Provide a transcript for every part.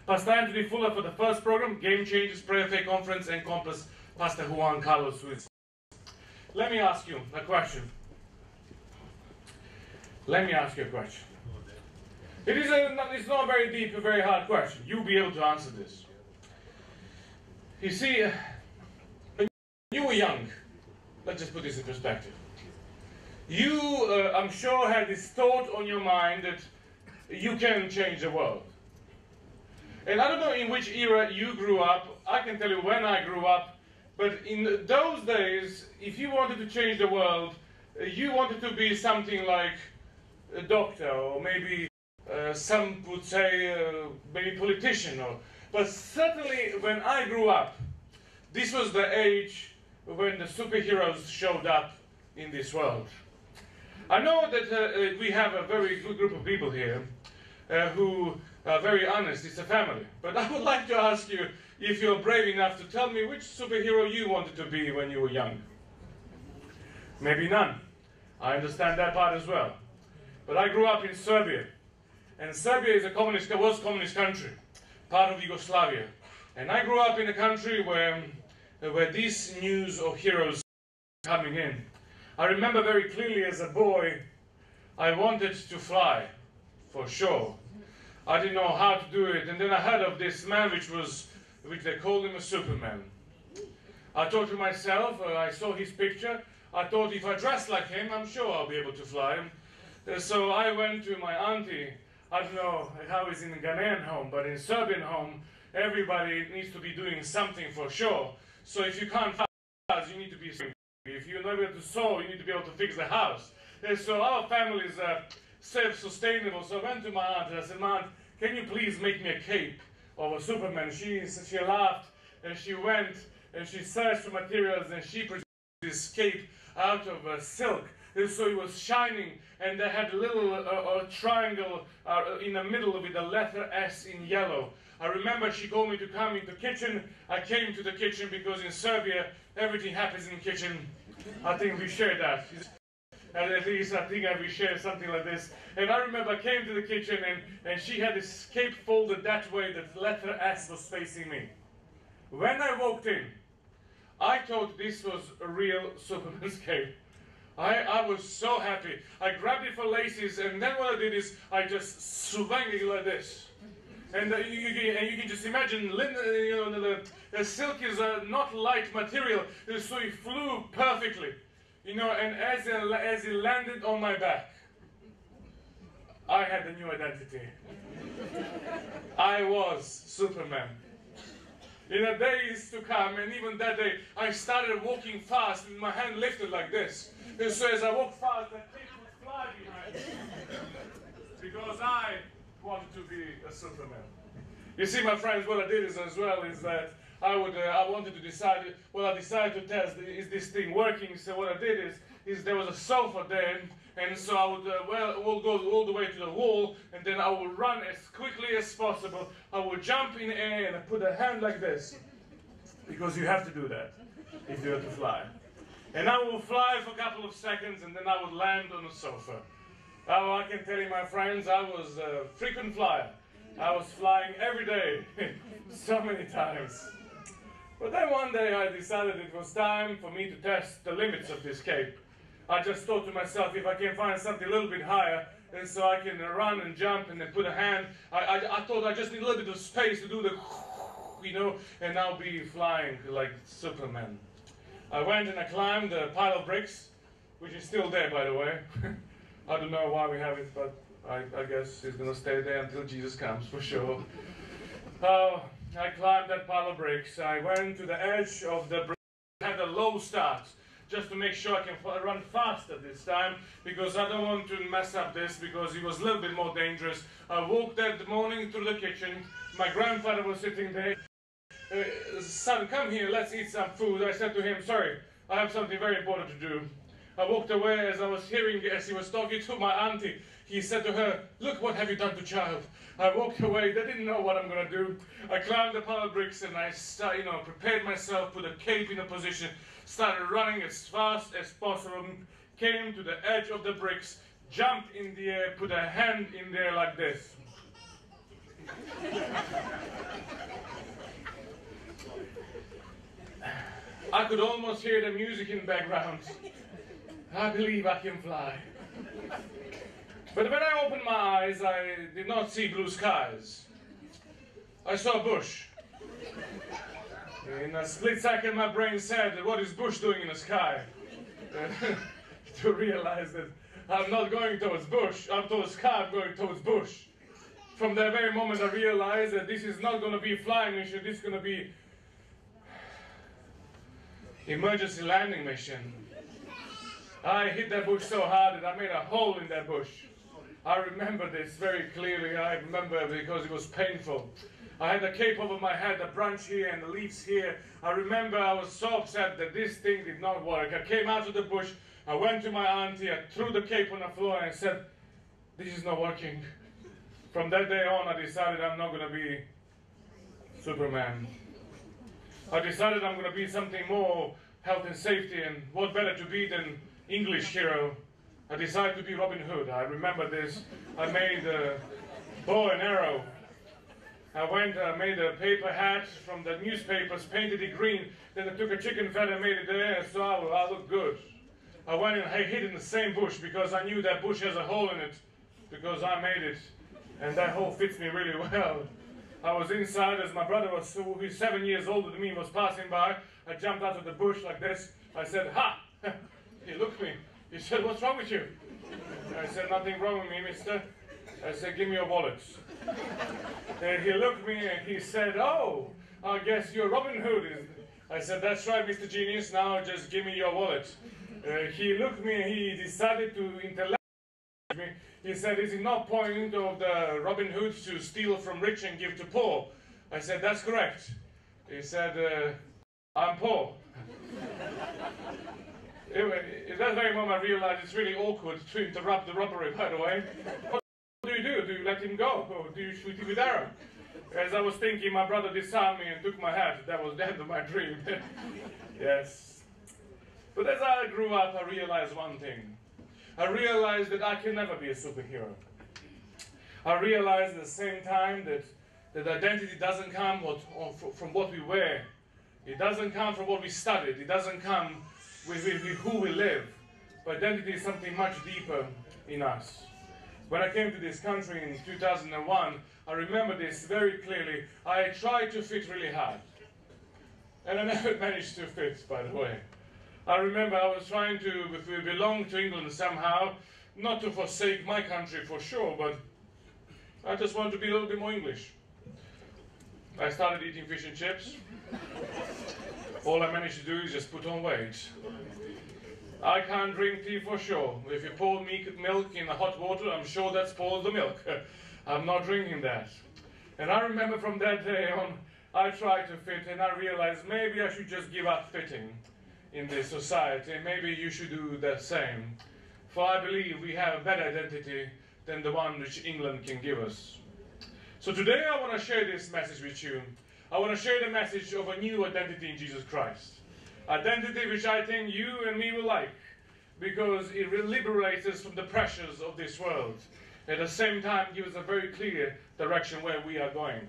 Pastor Anthony Fuller for the first program, Game Changers, Prayer Faith Conference, and Compass, Pastor Juan Carlos Ruiz. Let me ask you a question. Let me ask you a question. It's not a very deep, a very hard question. You'll be able to answer this. You see, when you were young, let's just put this in perspective. You, I'm sure, had this thought on your mind that you can change the world. And I don't know in which era you grew up. I can tell you when I grew up. But in those days, if you wanted to change the world, you wanted to be something like a doctor, or maybe some would say maybe politician. But certainly when I grew up, this was the age when the superheroes showed up in this world. I know that we have a very good group of people here who are very honest. It's a family. But I would like to ask you, if you're brave enough, to tell me which superhero you wanted to be when you were young. Maybe none. I understand that part as well. But I grew up in Serbia. And Serbia is was a communist country, part of Yugoslavia. And I grew up in a country where these news of heroes were coming in. I remember very clearly as a boy, I wanted to fly, for sure. I didn't know how to do it. And then I heard of this man which they called him a Superman. I thought to myself, I saw his picture, I thought if I dress like him, I'm sure I'll be able to fly. So I went to my auntie. I don't know how it's in a Ghanaian home, but in Serbian home, everybody needs to be doing something for sure. So if you can't fly, you need to be swimming. If you're not able to sew, you need to be able to fix the house. And so our family is self-sustainable. So I went to my aunt and I said, "Aunt, can you please make me a cape of a Superman?" She laughed and she went and she searched for materials and she produced this cape out of silk. And so it was shining, and they had a little triangle in the middle with the letter S in yellow. I remember she told me to come into the kitchen. I came to the kitchen because in Serbia everything happens in the kitchen. I think we share that. And at least I think we share something like this. And I remember I came to the kitchen and she had this cape folded that way that the letter S was facing me. When I walked in, I thought this was a real Superman's cape. I was so happy. I grabbed it for laces, and then what I did is I just swung it like this. And you can just imagine, the silk is a not light material, so it flew perfectly. And as it landed on my back, I had a new identity. I was Superman. In the days to come, and even that day, I started walking fast with my hand lifted like this. And so as I walked fast, that cape would fly behind me. Because I wanted to be a Superman. You see, my friends, what I did is that I wanted to decide, I decided to test, is this thing working? So what I did is there was a sofa there, and so I would we'll go all the way to the wall, and then I would run as quickly as possible. I would jump in the air and I put a hand like this, because you have to do that if you have to fly. And I would fly for a couple of seconds, and then I would land on the sofa. Oh, I can tell you, my friends, I was a frequent flyer. I was flying every day, so many times. But then one day I decided it was time for me to test the limits of this cape. I just thought to myself, if I can find something a little bit higher, and so I can run and jump and then put a hand, I thought I just need a little bit of space to do the, and I'll be flying like Superman. I went and I climbed a pile of bricks, which is still there, by the way. I don't know why we have it, but I guess it's going to stay there until Jesus comes, for sure. I climbed that pile of bricks. I went to the edge of the brick. I had a low start, just to make sure I can run faster this time, because I don't want to mess up this, because it was a little bit more dangerous. I walked that morning through the kitchen. My grandfather was sitting there. "Son, come here, let's eat some food." I said to him, "Sorry, I have something very important to do." I walked away as I was hearing, as he was talking to my auntie. He said to her, "Look, what have you done to child?" I walked away. They didn't know what I'm going to do. I climbed the pile of bricks and I prepared myself, put a cape in a position, started running as fast as possible, came to the edge of the bricks, jumped in the air, put a hand in there like this. I could almost hear the music in the background. I believe I can fly. But when I opened my eyes, I did not see blue skies. I saw a bush. In a split second, my brain said, what is bush doing in the sky? To realize that I'm not going towards bush, I'm towards sky, I'm going towards bush. From that very moment, I realized that this is not going to be a flying mission, this is going to be emergency landing mission. I hit that bush so hard that I made a hole in that bush. I remember this very clearly. I remember because it was painful. I had the cape over my head, the branch here and the leaves here. I remember I was so upset that this thing did not work. I came out of the bush, I went to my auntie, I threw the cape on the floor and I said, this is not working. From that day on, I decided I'm not going to be Superman. I decided I'm going to be something more health and safety, and what better to be than English hero. I decided to be Robin Hood. I remember this. I made a bow and arrow. I made a paper hat from the newspapers, painted it green, then I took a chicken fat and made it there, and so I looked good. I went and I hid in the same bush because I knew that bush has a hole in it, because I made it, and that hole fits me really well. I was inside as my brother, who's 7 years older than me, was passing by. I jumped out of the bush like this. I said, ha! He looked at me. He said, what's wrong with you? I said, nothing wrong with me, mister. I said, give me your wallet. And he looked at me and he said, oh, I guess you're Robin Hood. I said, that's right, Mr. Genius, now just give me your wallet. He looked at me and he decided to intellectualize me. He said, is it not point of the Robin Hood to steal from rich and give to poor? I said, that's correct. He said, I'm poor. At that very moment I realized it's really awkward to interrupt the robbery, by the way. What do you do? Do you let him go? Or do you shoot him with arrow? As I was thinking, my brother disarmed me and took my hat. That was the end of my dream. Yes. But as I grew up, I realized one thing. I realized that I can never be a superhero. I realized at the same time that identity doesn't come from what we wear. It doesn't come from what we studied. It doesn't come with who we live. But identity is something much deeper in us. When I came to this country in 2001, I remember this very clearly. I tried to fit really hard. And I never managed to fit, by the way. I remember I was trying to belong to England somehow, not to forsake my country for sure, but I just wanted to be a little bit more English. I started eating fish and chips. All I managed to do is just put on weight. I can't drink tea for sure. If you pour milk in the hot water, I'm sure that spoils the milk. I'm not drinking that. And I remember from that day on, I tried to fit, and I realized maybe I should just give up fitting in this society. Maybe you should do the same. For I believe we have a better identity than the one which England can give us. So today I want to share this message with you. I want to share the message of a new identity in Jesus Christ. Identity which I think you and me will like, because it liberates us from the pressures of this world. At the same time, gives us a very clear direction where we are going.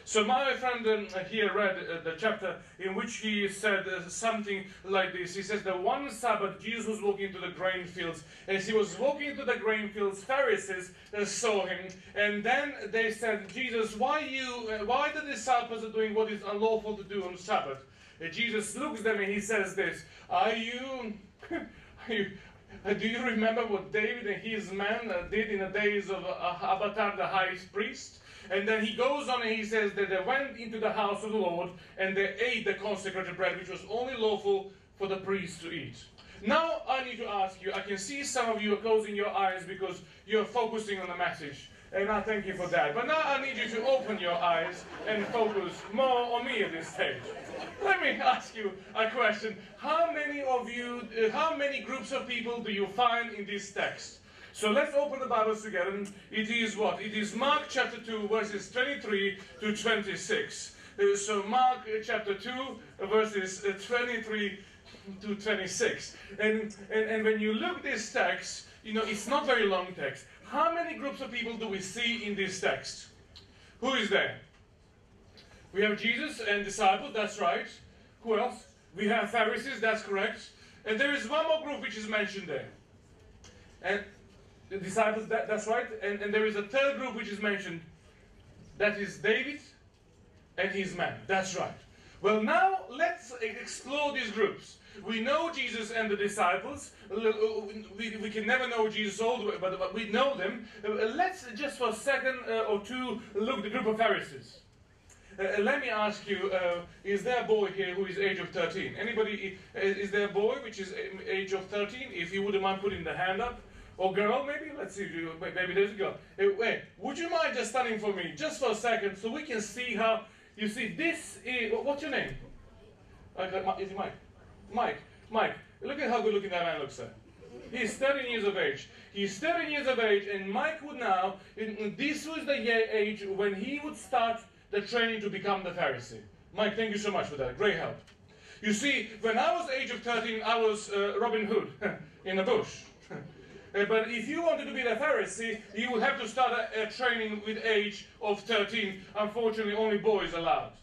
So my friend here read the chapter in which he said something like this. He says that one Sabbath Jesus was walking to the grain fields. As he was walking to the grain fields, Pharisees saw him, and then they said, Jesus, why the disciples are doing what is unlawful to do on Sabbath? And Jesus looks at them and he says this, do you remember what David and his men did in the days of Abiathar the high priest? And then he goes on and he says that they went into the house of the Lord and they ate the consecrated bread, which was only lawful for the priest to eat. Now I need to ask you, I can see some of you are closing your eyes because you're focusing on the message. And I thank you for that. But now I need you to open your eyes and focus more on me at this stage. Let me ask you a question. How many groups of people do you find in this text? So let's open the Bibles together. It is what? It is Mark chapter 2, verses 23 to 26. So Mark chapter 2, verses 23 to 26. And when you look at this text, you know, it's not very long text. How many groups of people do we see in this text? Who is there? We have Jesus and disciples, that's right. Who else? We have Pharisees, that's correct. And there is one more group which is mentioned there. And the disciples, that's right. And there is a third group which is mentioned. That is David and his men. That's right. Well, now let's explore these groups. We know Jesus and the disciples. We can never know Jesus all the way, but we know them. Let's just for a second or two look at the group of Pharisees. Let me ask you, is there a boy here who is age of 13? Anybody, is there a boy which is age of 13? If you wouldn't mind putting the hand up. Or girl, maybe? Let's see, maybe there's a girl. Wait, would you mind just standing for me, just for a second, so we can see how, you see, this is, what's your name? Is it Mike? Mike, look at how good looking that man looks, sir. He's 13 years of age. He's 13 years of age, and Mike would now, this was the age when he would start the training to become the Pharisee. Mike, thank you so much for that. Great help. You see, when I was age of 13, I was Robin Hood in the bush. But if you wanted to be the Pharisee, you would have to start a training with age of 13. Unfortunately, only boys allowed.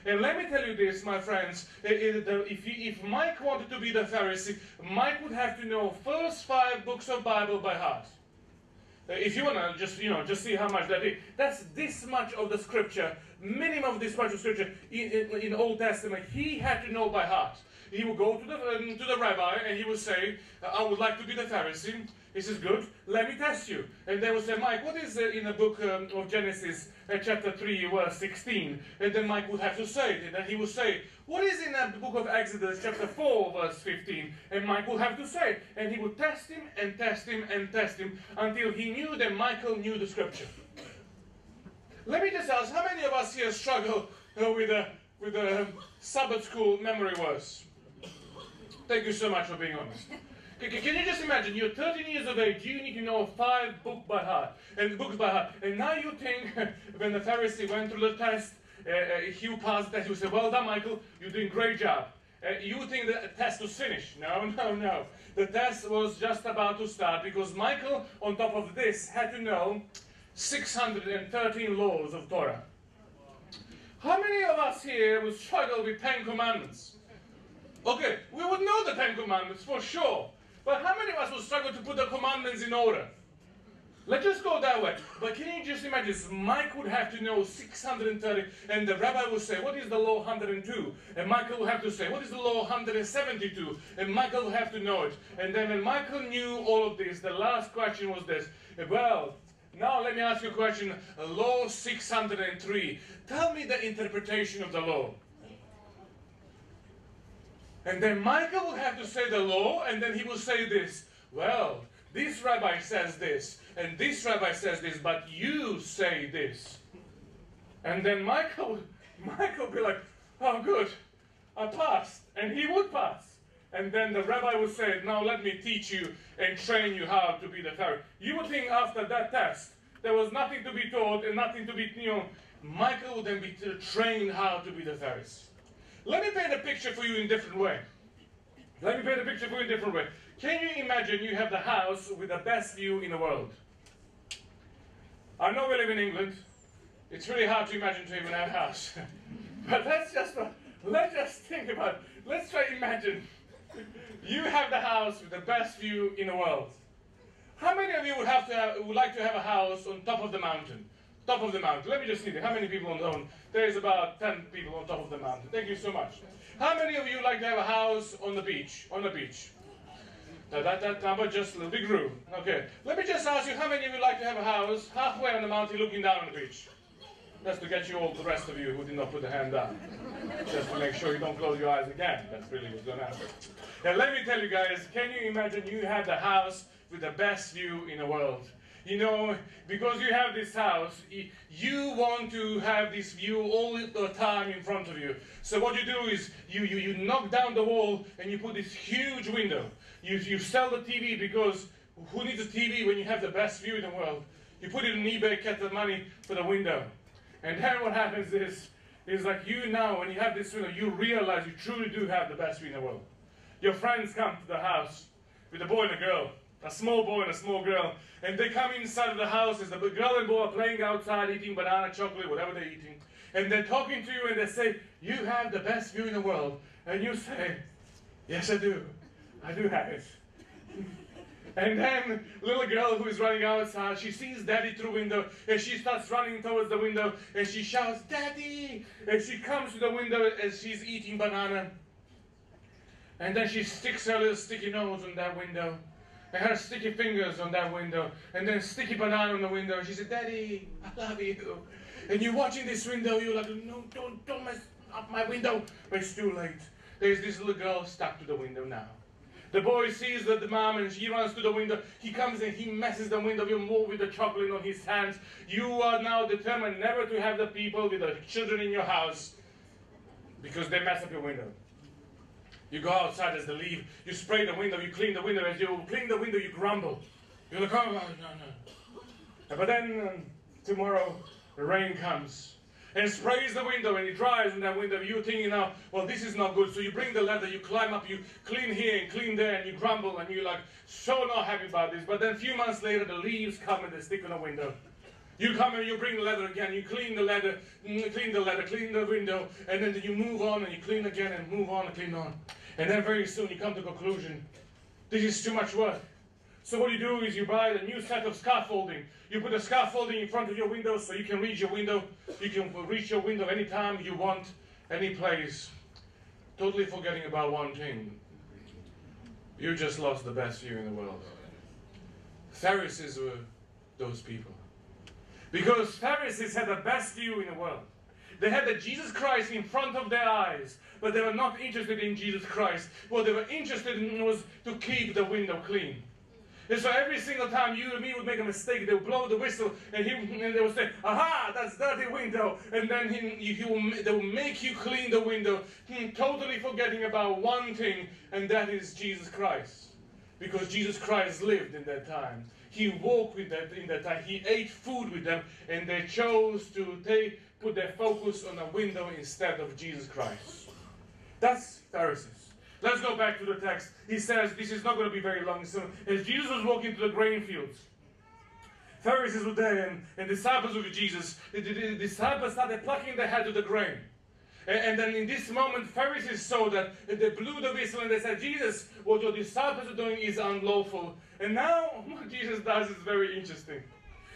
And let me tell you this, my friends, if Mike wanted to be the Pharisee, Mike would have to know first 5 books of Bible by heart. If you want to just see how much that is. That's this much of the scripture, minimum of this much of scripture in the Old Testament. He had to know by heart. He would go to the rabbi and he would say, I would like to be the Pharisee. He says, good, let me test you. And they would say, Mike, what is in the book of Genesis, chapter 3, verse 16? And then Mike would have to say it. And then he would say, what is in the book of Exodus, chapter 4, verse 15? And Mike would have to say it. And he would test him and test him and test him until he knew that Michael knew the scripture. Let me just ask, how many of us here struggle with a Sabbath school memory verse? Thank you so much for being honest. Can you just imagine, you're 13 years of age, you need to know 5 books by heart. And now you think, when the Pharisee went through the test, he passed the test, you say, well done, Michael, you're doing a great job. You think the test was finished. No. The test was just about to start, because Michael, on top of this, had to know 613 laws of Torah. How many of us here would struggle with 10 commandments? Okay, we would know the 10 commandments for sure. But how many of us will struggle to put the commandments in order? Let's just go that way. But can you just imagine, Mike would have to know 630, and the rabbi would say, what is the law 102? And Michael would have to say, what is the law 172? And Michael would have to know it. And then when Michael knew all of this, the last question was this. Well, now let me ask you a question. Law 603. Tell me the interpretation of the law. And then Michael will have to say the law, and then he will say this. Well, this rabbi says this, and this rabbi says this, but you say this. And then Michael will be like, oh good, I passed. And he would pass. And then the rabbi would say, now let me teach you and train you how to be the Pharisee. You would think after that test, there was nothing to be taught and nothing to be, Michael would then be trained how to be the Pharisee. Let me paint a picture for you in a different way. Can you imagine you have the house with the best view in the world? I know we live in England. It's really hard to imagine to even have a house. But let's just think about it. Let's try to imagine. You have the house with the best view in the world. How many of you would like to have a house on top of the mountain? Top of the mountain. Let me just see there. How many people on the mountain? There is about 10 people on top of the mountain. Thank you so much. How many of you like to have a house on the beach? On the beach. That number just a little bit grew. Okay. Let me just ask you, how many of you like to have a house halfway on the mountain looking down on the beach? That's to get you all, the rest of you who did not put the hand down. Just to make sure you don't close your eyes again. That's really what's going to happen. Now let me tell you guys, can you imagine you have the house with the best view in the world? Because you have this house, you want to have this view all the time in front of you. So what you do is, you knock down the wall and you put this huge window. You sell the TV, because who needs a TV when you have the best view in the world? You put it on eBay, get the money for the window. And then what happens is like now, when you have this window, you realize you truly do have the best view in the world. Your friends come to the house with a boy and a girl. A small boy and a small girl, and they come inside of the house as the girl and boy are playing outside, eating banana, chocolate, whatever they're eating. and they're talking to you and they say, you have the best view in the world. And you say, yes, I do. I do have it. And then little girl who is running outside, she sees Daddy through window, and she starts running towards the window, and she shouts, Daddy! And she comes to the window as she's eating banana. And then she sticks her little sticky nose on that window, and her sticky fingers on that window, and then sticky banana on the window. And she said, Daddy, I love you. And you're watching this window, you're like, no, don't mess up my window. But it's too late. There's this little girl stuck to the window now. The boy sees the mom and he runs to the window. He comes and he messes the window more with the chocolate on his hands. You are now determined never to have the people with the children in your house because they mess up your window. You go outside as they leave. You spray the window. You clean the window. As you clean the window, you grumble. You're like, oh, no. But then tomorrow the rain comes and sprays the window and it dries in that window. You're thinking now, well, this is not good. So you bring the ladder, you climb up, you clean here and clean there, and you grumble, and you're like, so not happy about this. But then a few months later, the leaves come and they stick on the window. You come and you bring the ladder again, you clean the ladder, clean the window, and then you move on and you clean again and move on and clean on. And then very soon you come to the conclusion, this is too much work. So what you do is you buy a new set of scaffolding. You put the scaffolding in front of your window so you can reach your window. You can reach your window anytime you want, any place. Totally forgetting about one thing. You just lost the best view in the world. Pharisees were those people. Because Pharisees had the best view in the world. They had the Jesus Christ in front of their eyes, but they were not interested in Jesus Christ. What they were interested in was to keep the window clean. And so every single time you and me would make a mistake, they would blow the whistle, and they would say, aha, that's dirty window. And then they will make you clean the window, totally forgetting about one thing, and that is Jesus Christ. Because Jesus Christ lived in that time. He walked with them in that time. He ate food with them, and they chose to put their focus on a window instead of Jesus Christ. That's Pharisees. Let's go back to the text. He says, this is not going to be very long. So, as Jesus was walking to the grain fields, Pharisees were there and disciples were with Jesus. The disciples started plucking their head to the grain. And then in this moment, Pharisees saw that they blew the whistle and they said, Jesus, what your disciples are doing is unlawful. And now what Jesus does is very interesting.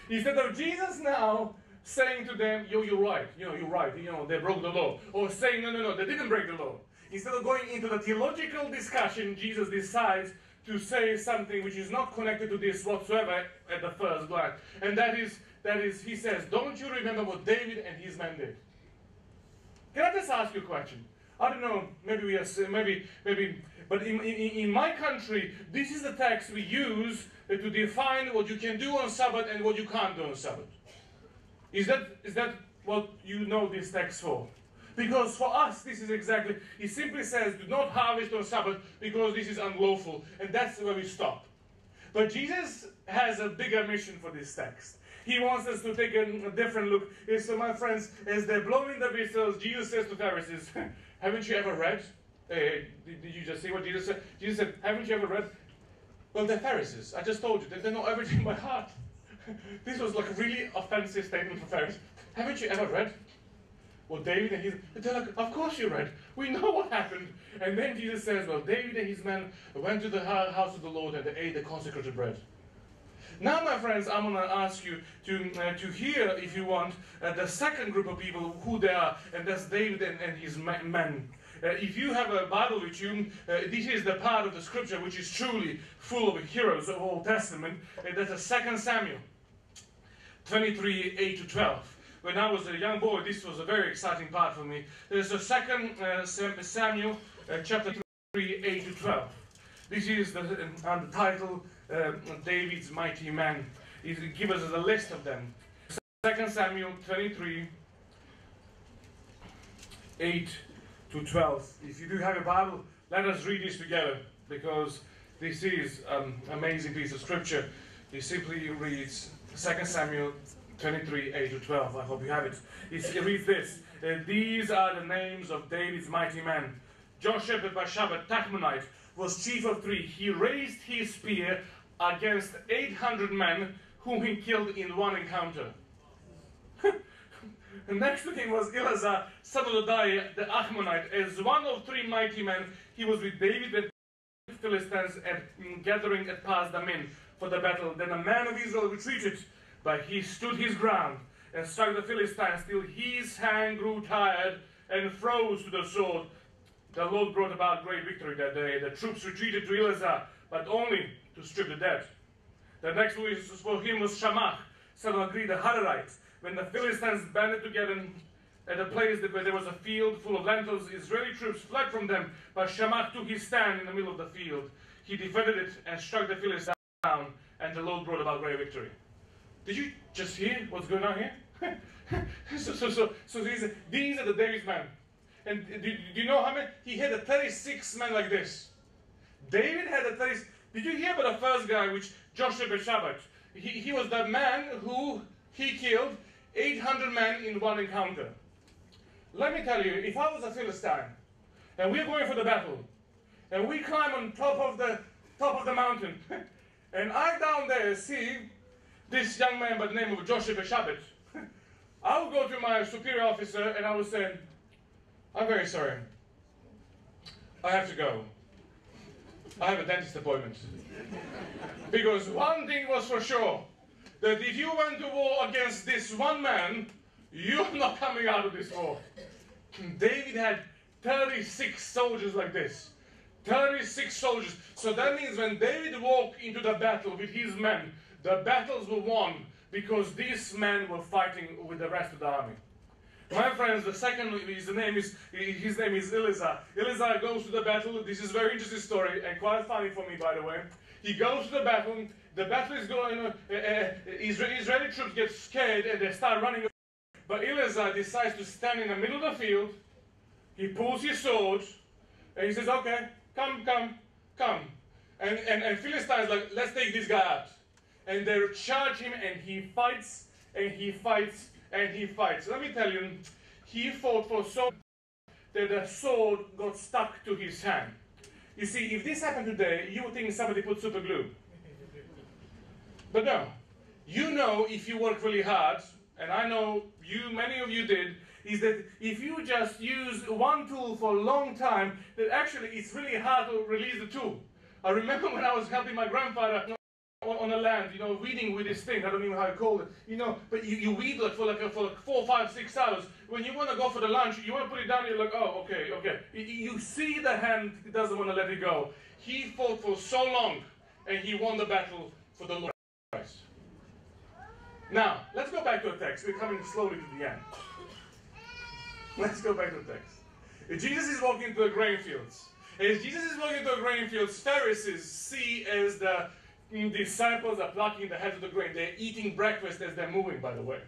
Instead of Jesus now saying to them, you're right, you're right, they broke the law. Or saying, no, they didn't break the law. Instead of going into the theological discussion, Jesus decides to say something which is not connected to this whatsoever at the first glance. And that is, he says, don't you remember what David and his men did? Can I just ask you a question? I don't know, but in my country, this is the text we use to define what you can do on Sabbath and what you can't do on Sabbath. Is that what you know this text for? Because for us, this is exactly, it simply says, do not harvest on Sabbath because this is unlawful. And that's where we stop. But Jesus has a bigger mission for this text. He wants us to take a different look. So my friends, as they're blowing the whistles, Jesus says to Pharisees, haven't you ever read? Did you just see what Jesus said? Jesus said, haven't you ever read? Well, they're Pharisees. I just told you that they know everything by heart. This was like a really offensive statement for Pharisees. Haven't you ever read? Well, David and his... They're like, of course you read. We know what happened. And then Jesus says, well, David and his men went to the house of the Lord and they ate the consecrated bread. Now, my friends, I'm going to ask you to hear, if you want, the second group of people, who they are, and that's David and his men. If you have a Bible with you, this is the part of the scripture which is truly full of heroes of the Old Testament. That's 2 Samuel 23, 8 to 12. When I was a young boy, this was a very exciting part for me. There's a 2 Samuel chapter 3, 8 to 12. This is the title, David's Mighty Men. He gives us a list of them. 2 Samuel 23, 8 to 12. If you do have a Bible, let us read this together, because this is an amazing piece of scripture. He simply reads 2 Samuel 23, 8 to 12. I hope you have it. It reads this. These are the names of David's mighty men. Joshua the Tachmonite was chief of 3. He raised his spear against 800 men whom he killed in one encounter. And next to him was Eleazar, son of Dodai, the Achmonite. As one of 3 mighty men, he was with David when the Philistines gathering at Pas-Dammim for the battle. Then a man of Israel retreated, but he stood his ground and struck the Philistines till his hand grew tired and froze to the sword. The Lord brought about great victory that day. The troops retreated to Eleazar, but only to strip the dead. The next for him was Shammah, son of Agri, the Hararite. When the Philistines banded together at a place where there was a field full of lentils, Israeli troops fled from them, but Shammah took his stand in the middle of the field. He defended it and struck the Philistines down, and the Lord brought about great victory. Did you just hear what's going on here? so these are the David's men. And do you know how many? He had 36 men like this. David had 36. Did you hear about the first guy, which Joshua Beshabat? He was the man who he killed 800 men in one encounter. Let me tell you, if I was a Philistine, and we're going for the battle, and we climb on top of the mountain, and I down there see this young man by the name of Joshua Beshabat, I would go to my superior officer and I would say, I'm very sorry, I have to go. I have a dentist appointment. Because one thing was for sure, that if you went to war against this one man, you're not coming out of this war. David had 36 soldiers like this. 36 soldiers. So that means when David walked into the battle with his men, the battles were won because these men were fighting with the rest of the army. My friends, the second, his name is Eleazar. Eleazar goes to the battle. This is a very interesting story and quite funny for me, by the way. He goes to the battle is going on, Israeli troops get scared and they start running. But Eleazar decides to stand in the middle of the field. He pulls his sword and he says, okay, come. And Philistines like, let's take this guy out. And they charge him and he fights and he fights and he fights. Let me tell you, he fought for so long that the sword got stuck to his hand. You see, if this happened today, you would think somebody put super glue. But no. You know, if you work really hard, and I know many of you did, is that if you just use one tool for a long time, that actually it's really hard to release the tool. I remember when I was helping my grandfather on the land, weeding with this thing, I don't even know how to call it, but you weed it for like 4, 5, 6 hours. When you want to go for the lunch, you want to put it down, you're like, oh, okay. You see the hand doesn't want to let it go. He fought for so long, and he won the battle for the Lord Christ. Now, let's go back to the text. We're coming slowly to the end. Let's go back to the text. Jesus is walking to the grain fields. As Jesus is walking to the grain fields, Pharisees see as the disciples are plucking the heads of the grain. They're eating breakfast as they're moving, by the way.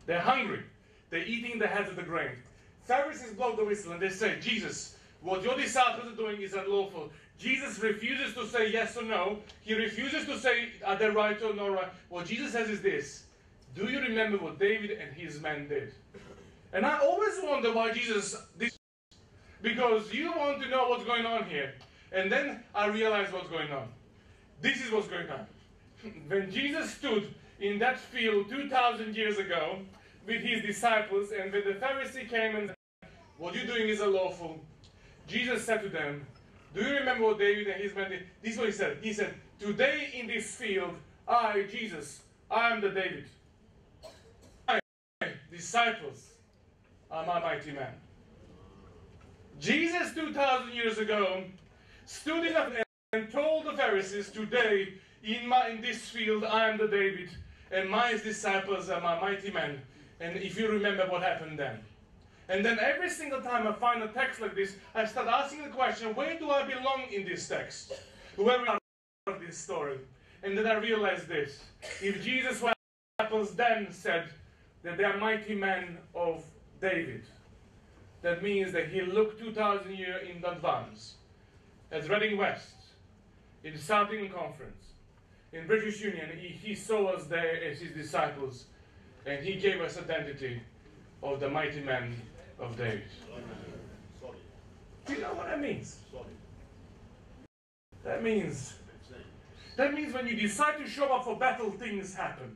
They're hungry. They're eating the heads of the grain. Pharisees blow the whistle and they say, Jesus, what your disciples are doing is unlawful. Jesus refuses to say yes or no. He refuses to say, are they right or not right? What Jesus says is this: do you remember what David and his men did? And I always wonder why Jesus did this. Because you want to know what's going on here. And then I realize what's going on. This is what's going on. When Jesus stood in that field 2,000 years ago with his disciples, and when the Pharisee came and said, what you're doing is unlawful, Jesus said to them, do you remember what David and his men did? This is what he said. He said, today in this field, I, Jesus, I am the David. My disciples are my mighty men. Jesus 2,000 years ago stood in and told the Pharisees, today in this field I am the David and my disciples are my mighty men. And if you remember what happened then. And then every single time I find a text like this, I start asking the question, where do I belong in this text? Where am I of this story? And then I realized this. If Jesus' disciples then said that they are mighty men of David, that means that he looked 2,000 years in advance at Reading West, in the South England Conference, in British Union. He saw us there as his disciples, and he gave us identity of the mighty men of David. Do you know what that means? That means when you decide to show up for battle, things happen.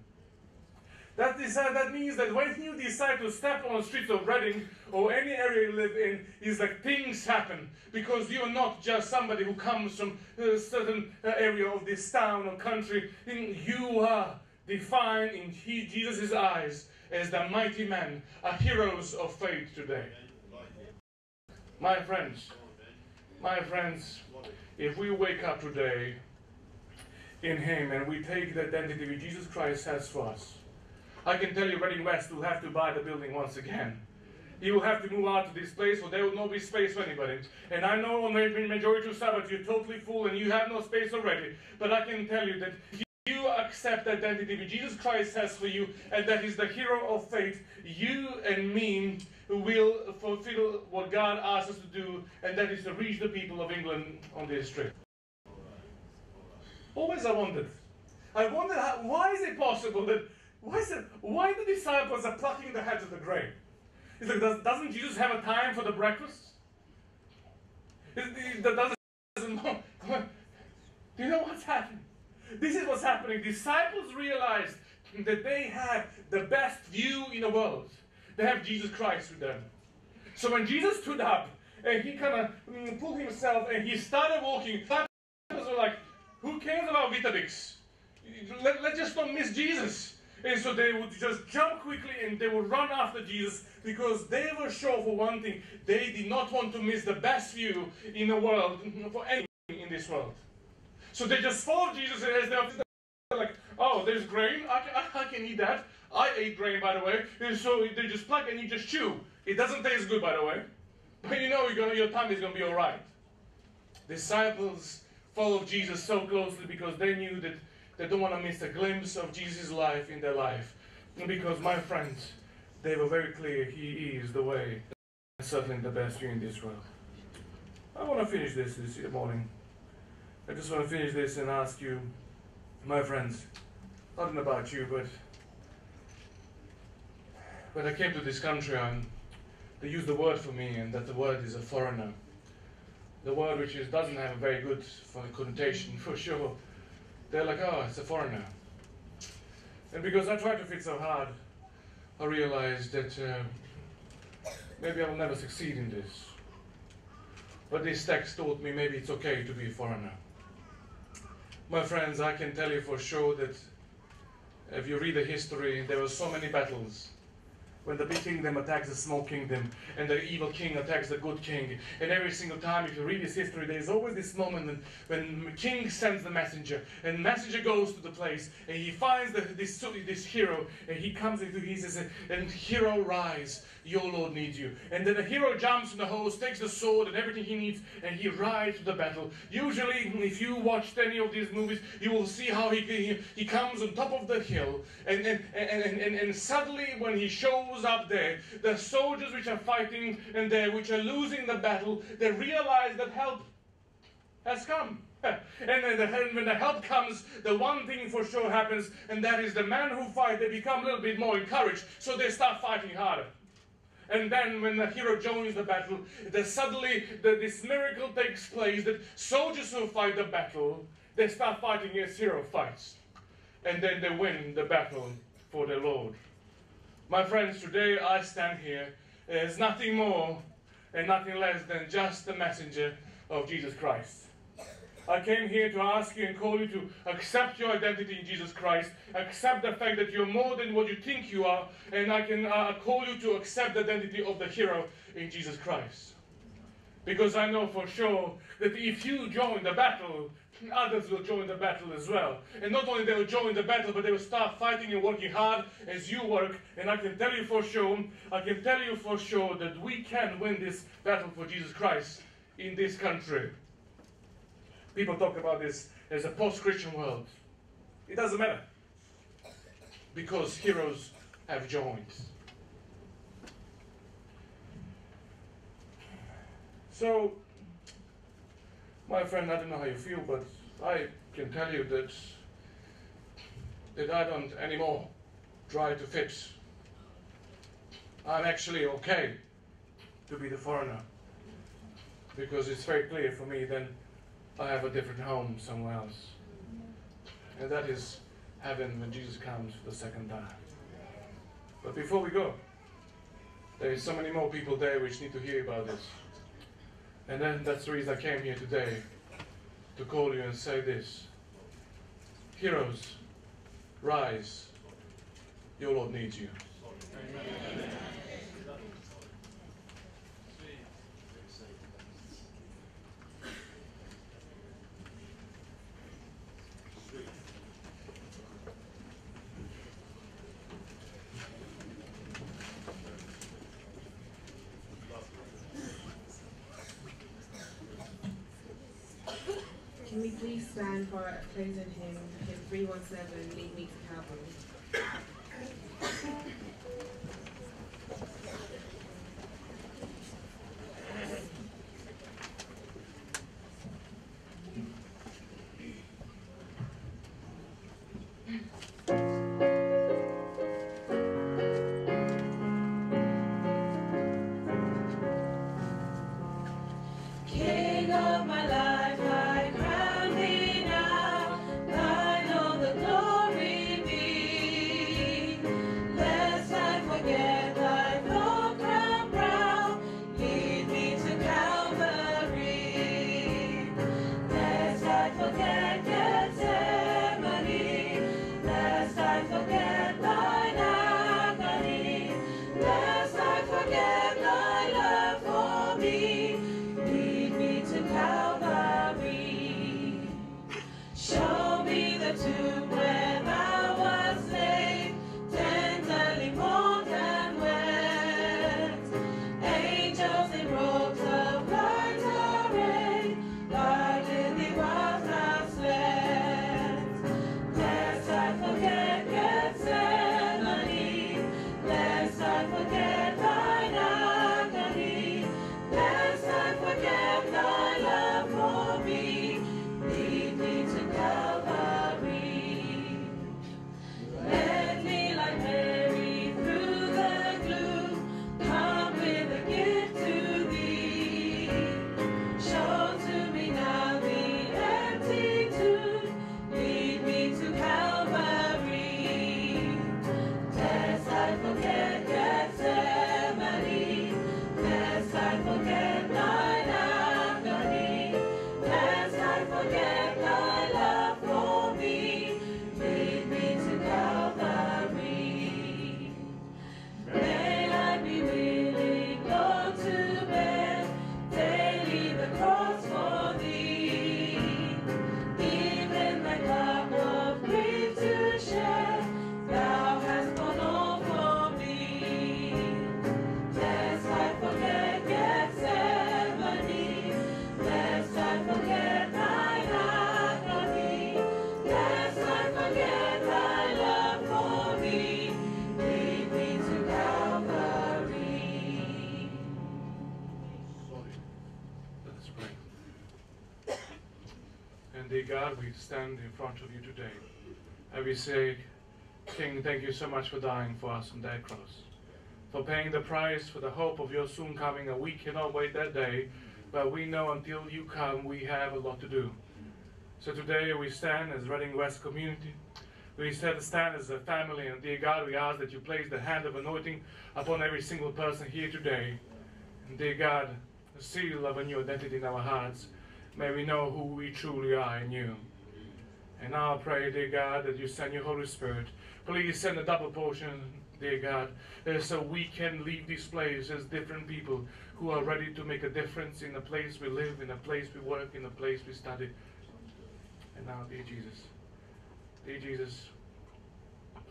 That means that when you decide to step on the streets of Reading or any area you live in, it's like things happen. Because you're not just somebody who comes from a certain area of this town or country. You are defined in Jesus' eyes as the mighty men, heroes of faith today. My friends, if we wake up today in Him and we take the identity which Jesus Christ has for us, I can tell you Reading West will have to buy the building once again. You will have to move out to this place or there will not be space for anybody. And I know on the majority of Sabbath you're totally full and you have no space already. But I can tell you that if you accept the identity which Jesus Christ has for you, and that is the hero of faith, you and me will fulfill what God asks us to do, and that is to reach the people of England on this trip. Always I wondered why is it possible that why the disciples are plucking the heads of the grain? It's like, doesn't Jesus have a time for the breakfast? Do you know what's happening? This is what's happening. Disciples realized that they have the best view in the world. They have Jesus Christ with them. So when Jesus stood up and he kind of pulled himself and he started walking, disciples were like, who cares about Vitamix? Let's just not miss Jesus. And so they would just jump quickly and they would run after Jesus because they were sure for one thing, they did not want to miss the best view in the world for anything in this world. So they just followed Jesus as they're like, oh, there's grain, I can eat that. I ate grain, by the way. And so they just pluck and you just chew. It doesn't taste good, by the way. But you know your tummy is going to be all right. Disciples followed Jesus so closely because they knew that they don't want to miss a glimpse of Jesus' life in their life. And because, my friends, they were very clear, He is the way and certainly the best view in this world. I want to finish this morning. I just want to finish this and ask you, my friends, nothing about you, but when I came to this country, they used the word for me, and that the word is a foreigner. The word which doesn't have a very good connotation, for sure. They're like, oh, it's a foreigner. And because I tried to fit so hard, I realized that maybe I will never succeed in this. But this text taught me maybe it's okay to be a foreigner. My friends, I can tell you for sure that if you read the history, there were so many battles. When the big kingdom attacks the small kingdom, and the evil king attacks the good king. And every single time, if you read this history, there's always this moment when the king sends the messenger, and the messenger goes to the place, and he finds this hero, and he comes into, he says, and hero, rise, your Lord needs you. And then the hero jumps from the horse, takes the sword and everything he needs, and he rides to the battle. Usually, if you watched any of these movies, you will see how he comes on top of the hill, and suddenly when he shows up there, the soldiers which are fighting and which are losing the battle, they realize that help has come. And when the help comes, the one thing for sure happens, and that is the men who fight, they become a little bit more encouraged, so they start fighting harder. And then when the hero joins the battle, suddenly this miracle takes place, that soldiers who fight the battle, they start fighting as hero fights. And then they win the battle for their Lord. My friends, today I stand here as nothing more and nothing less than just the messenger of Jesus Christ. I came here to ask you and call you to accept your identity in Jesus Christ, accept the fact that you're more than what you think you are, and I can call you to accept the identity of the hero in Jesus Christ. Because I know for sure that if you join the battle, others will join the battle as well. And not only they will join the battle, but they will start fighting and working hard as you work. And I can tell you for sure that we can win this battle for Jesus Christ in this country. People talk about this as a post-Christian world. It doesn't matter. Because heroes have joined. So, my friend, I don't know how you feel, but I can tell you that I don't anymore try to fit. I'm actually okay to be the foreigner, because it's very clear for me then I have a different home somewhere else. And that is heaven when Jesus comes for the second time. But before we go, there is so many more people there which need to hear about this. And then that's the reason I came here today, to call you and say this. Heroes, rise. Your Lord needs you. Amen. Can we please stand for a closing hymn, hymn 317, Lead Me to Calvary. King of my life, I crown thee now, thine all the glory be. Lest I forget thy full-crowned brow, lead me to Calvary. Lest I forget Gethsemane, lest I forget thine agony, lest I forget thy love for me. To Calvary, show me the tomb where thou wast laid, tenderly mourned and wet. Angels in robes of light array, guarded thee whilst thou slept. Lest I forget Gethsemane, lest I forget thine agony, lest I forget thy love for me, lead me to Calvary. Let me like Mary through the gloom, come with a gift to thee. Show to me now the empty tomb, lead me to Calvary. Lest I forget Gethsemane, lest I forget thine agony, lest I forget thy love for me, lead me to Calvary. May I be willing, Lord, to bear daily the cross for thee, even the cup of grief to share, thou hast borne all for me. Lest I forget Gethsemane, lest I forget thine agony, lest I forget thy love for me, lead me to Calvary. Let us pray. And dear God, we stand in front of you today. And we say, King, thank you so much for dying for us on that cross, for paying the price for the hope of your soon coming. And we cannot wait that day, but we know until you come, we have a lot to do. So today we stand as Reading West community. We stand as a family, and dear God, we ask that you place the hand of anointing upon every single person here today. And dear God, the seal of a new identity in our hearts, may we know who we truly are in you. And now I pray, dear God, that you send your Holy Spirit. Please send a double portion, dear God, so we can leave this place as different people who are ready to make a difference in the place we live, in the place we work, in the place we study. And now, dear Jesus,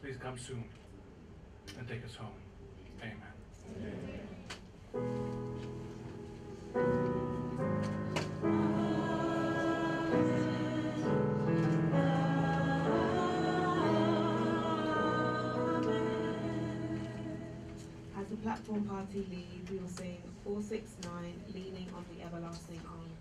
please come soon and take us home. Amen. As the platform party lead, we will sing 469, Leaning on the Everlasting Arm.